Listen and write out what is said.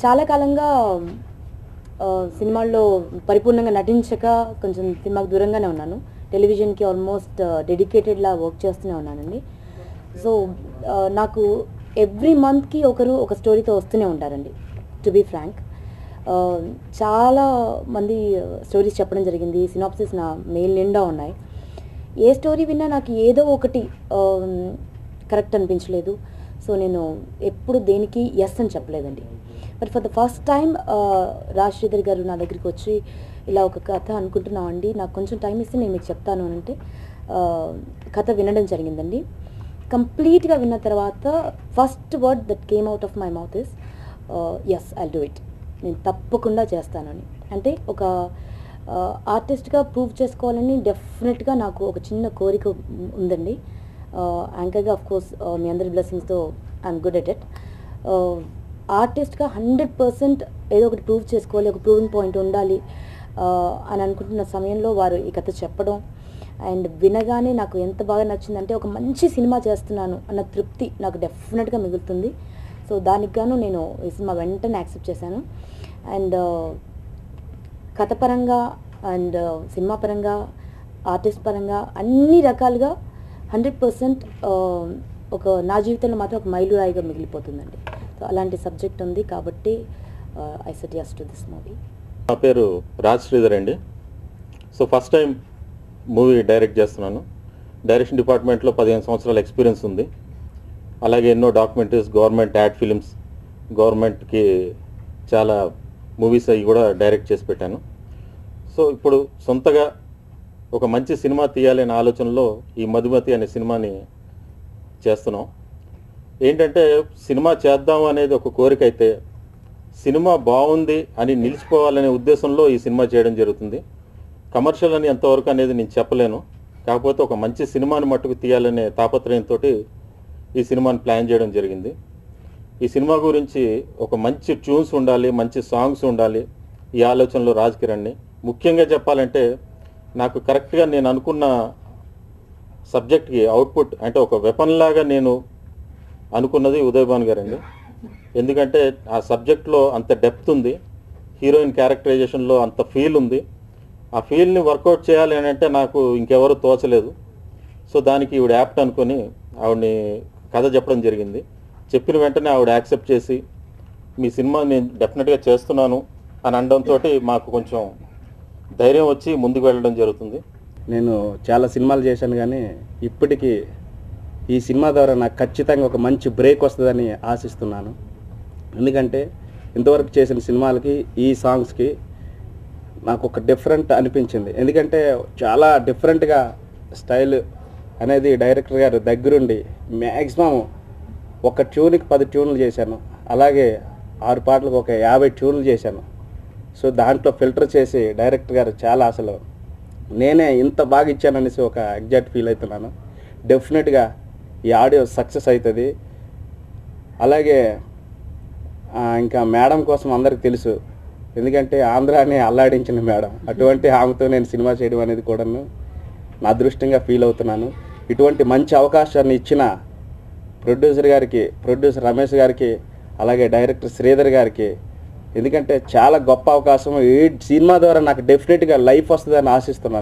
చాలా కాలంగా సినిమాల్లో పరిపూర్ణంగా నటించక కొంచెం సినిమాకు దూరంగానే ఉన్నాను. టెలివిజన్కి ఆల్మోస్ట్ డెడికేటెడ్లా వర్క్ చేస్తూనే ఉన్నానండి. సో నాకు ఎవ్రీ మంత్కి ఒకరు ఒక స్టోరీతో వస్తూనే ఉంటారండి. టు బీ ఫ్రాంక్, చాలా మంది స్టోరీస్ చెప్పడం జరిగింది. సినాప్సిస్ నా మెయిల్ నిండా ఉన్నాయి. ఏ స్టోరీ విన్నా నాకు ఏదో ఒకటి కరెక్ట్ అనిపించలేదు. సో నేను ఎప్పుడు దేనికి ఎస్ అని చెప్పలేదండి. But for the first time Rajasekhar గారు నా దగ్గరికి వచ్చి ఇలా ఒక కథ అనుకుంటున్నామండి, నాకు కొంచెం టైం ఇస్తే నేను మీకు చెప్తాను అని అంటే కథ వినడం జరిగిందండి. కంప్లీట్గా విన్న తర్వాత first word that came out of my mouth is yes, I'll do it, నేను తప్పకుండా చేస్తానని. అంటే ఒక ఆర్టిస్ట్గా ప్రూవ్ చేసుకోవాలని డెఫినెట్గా నాకు ఒక చిన్న కోరిక ఉందండి. యాంకర్గా అఫ్కోర్స్ మీ అందరి బ్లెస్సింగ్స్తో ఐఎమ్ గుడ్ ఎట్ ఇట్. ఆర్టిస్ట్గా 100% ఏదో ఒకటి ప్రూవ్ చేసుకోవాలి, ఒక ప్రూవింగ్ పాయింట్ ఉండాలి అని అనుకుంటున్న సమయంలో వారు ఈ కథ చెప్పడం అండ్ వినగానే నాకు ఎంత బాగా నచ్చిందంటే ఒక మంచి సినిమా చేస్తున్నాను అన్న తృప్తి నాకు డెఫినెట్గా మిగులుతుంది. సో దానికి గాను నేను ఈ సినిమా వెంటనే యాక్సెప్ట్ చేశాను. అండ్ కథ పరంగా అండ్ సినిమా పరంగా ఆర్టిస్ట్ పరంగా అన్ని రకాలుగా 100% ఒక నా జీవితంలో మాత్రం ఒక మైలురాయిగా మిగిలిపోతుందండి. సో అలాంటి సబ్జెక్ట్ ఉంది కాబట్టి I said yes to this movie. నా పేరు రాజ్ శ్రీధర్ అండి. So first time movie direct చేస్తున్నాను. డైరెక్షన్ డిపార్ట్మెంట్లో 15 సంవత్సరాల ఎక్స్పీరియన్స్ ఉంది. అలాగే ఎన్నో డాక్యుమెంటరీస్, గవర్నమెంట్ యాడ్ ఫిలిమ్స్, గవర్నమెంట్కి చాలా మూవీస్ అవి కూడా డైరెక్ట్ చేసి పెట్టాను. సో ఇప్పుడు సొంతగా ఒక మంచి సినిమా తీయాలనే ఆలోచనలో ఈ మధుమతి అనే సినిమాని చేస్తున్నాం. ఏంటంటే సినిమా చేద్దాం అనేది ఒక కోరిక అయితే సినిమా బాగుంది అని నిలిచిపోవాలనే ఉద్దేశంలో ఈ సినిమా చేయడం జరుగుతుంది. కమర్షియల్ అని ఎంతవరకు అనేది నేను చెప్పలేను. కాకపోతే ఒక మంచి సినిమాని మట్టుకు తీయాలనే తాపత్రయంతో ఈ సినిమాని ప్లాన్ చేయడం జరిగింది. ఈ సినిమా గురించి ఒక మంచి ట్యూన్స్ ఉండాలి, మంచి సాంగ్స్ ఉండాలి, ఈ ఆలోచనలో రాజ్ కిరణ్ని. ముఖ్యంగా చెప్పాలంటే నాకు కరెక్ట్గా నేను అనుకున్న సబ్జెక్ట్కి అవుట్పుట్ అంటే ఒక వెపన్ లాగా నేను అనుకున్నది ఉదయ్ భాను గారండి. ఎందుకంటే ఆ సబ్జెక్ట్లో అంత డెప్త్ ఉంది, హీరోయిన్ క్యారెక్టరైజేషన్లో అంత ఫీల్ ఉంది. ఆ ఫీల్ని వర్కౌట్ చేయాలి అని అంటే నాకు ఇంకెవరు తోచలేదు. సో దానికి ఈవిడ యాప్ట్ అనుకొని ఆవిడని కథ చెప్పడం జరిగింది. చెప్పిన వెంటనే ఆవిడ యాక్సెప్ట్ చేసి మీ సినిమా నేను డెఫినెట్గా చేస్తున్నాను అని అనడంతో మాకు కొంచెం ధైర్యం వచ్చి ముందుకు వెళ్ళడం జరుగుతుంది. నేను చాలా సినిమాలు చేశాను కానీ ఇప్పటికీ ఈ సినిమా ద్వారా నాకు ఖచ్చితంగా ఒక మంచి బ్రేక్ వస్తుందని ఆశిస్తున్నాను. ఎందుకంటే ఇంతవరకు చేసిన సినిమాలకి ఈ సాంగ్స్కి నాకు ఒక డిఫరెంట్ అనిపించింది. ఎందుకంటే చాలా డిఫరెంట్గా స్టైల్ అనేది డైరెక్టర్ గారు దగ్గరుండి మ్యాక్సిమం ఒక ట్యూన్కి 10 ట్యూన్లు చేశాను. అలాగే 6 పాటలకు ఒక 50 ట్యూన్లు చేశాను. సో దాంట్లో ఫిల్టర్ చేసి డైరెక్టర్ గారు చాలా అసలు నేనే ఇంత బాగా ఇచ్చాననేసి ఒక ఎగ్జాక్ట్ ఫీల్ అవుతున్నాను. డెఫినెట్గా ఈ ఆడియో సక్సెస్ అవుతుంది. అలాగే ఇంకా మేడం కోసం అందరికి తెలుసు, ఎందుకంటే ఆంధ్రాని అల్లాడించిన మేడం, అటువంటి ఆమెతో నేను సినిమా చేయడం అనేది కూడా నా అదృష్టంగా ఫీల్ అవుతున్నాను. ఇటువంటి మంచి అవకాశాన్ని ఇచ్చిన ప్రొడ్యూసర్ గారికి, ప్రొడ్యూసర్ రమేష్ గారికి, అలాగే డైరెక్టర్ శ్రీధర్ గారికి, ఎందుకంటే చాలా గొప్ప అవకాశం. ఈ సినిమా ద్వారా నాకు డెఫినెట్గా లైఫ్ వస్తుందని ఆశిస్తున్నాను.